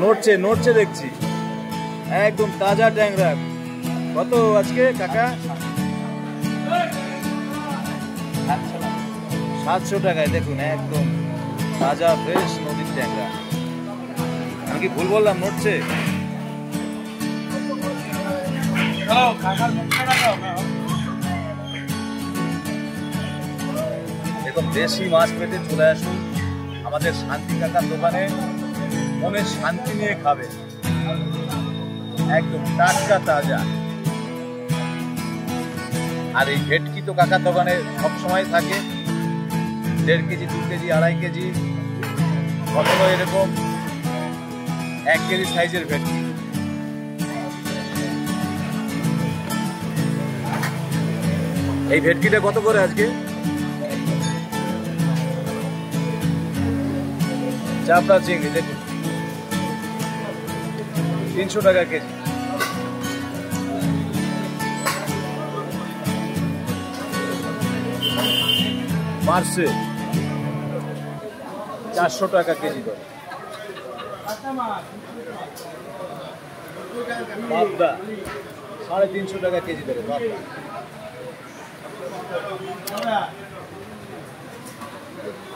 নড়ছে নড়ছে দেখছি, একদম তাজা ট্যাংরা। কত আজকে কাকা? 700 টাকায়। দেখুন একদম তাজা ফ্রেশ নদীর ট্যাংরা। আমি কি ভুল বললাম? নড়ছে। এরকম দেশি মাছ পেতে চলে আসুন আমাদের শান্তি কাকার দোকানে, মনের শান্তি নিয়ে খাবে, একদম টাটকা তাজা। আর এই ভেটকি তো কাকার দোকানে সবসময় থাকে, 1.5 কেজি 2 কেজি 2.5 কেজি, কখনো এরকম 1 কেজি সাইজের ভেটকি। এই ভেটকিটা কত করে আজকে? চাপড়া চিংড়ি দেখুন 300 টাকা কেজি। মার্সে 400 টাকা কেজি করে। পাবদা 350 টাকা কেজি করে। পাবদা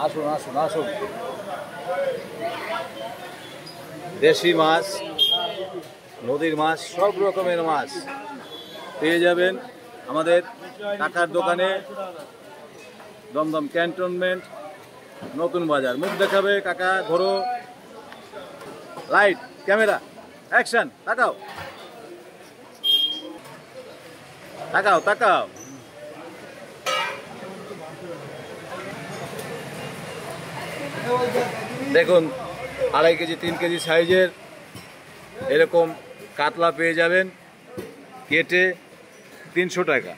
আসুন আসুন আসুন, দেশি মাছ, নদীর মাছ, সব রকমের মাছ পেয়ে যাবেন আমাদের কাকার দোকানে, দমদম ক্যান্টনমেন্ট, নতুন বাজার। মুখ দেখাবে কাকা, ঘোরো, লাইট ক্যামেরা অ্যাকশন, তাকাও তাকাও তাকাও। দেখুন 2.5 কেজি 3 কেজি সাইজের এরকম কাতলা পেয়ে যাবেন কেটে 300 টাকা।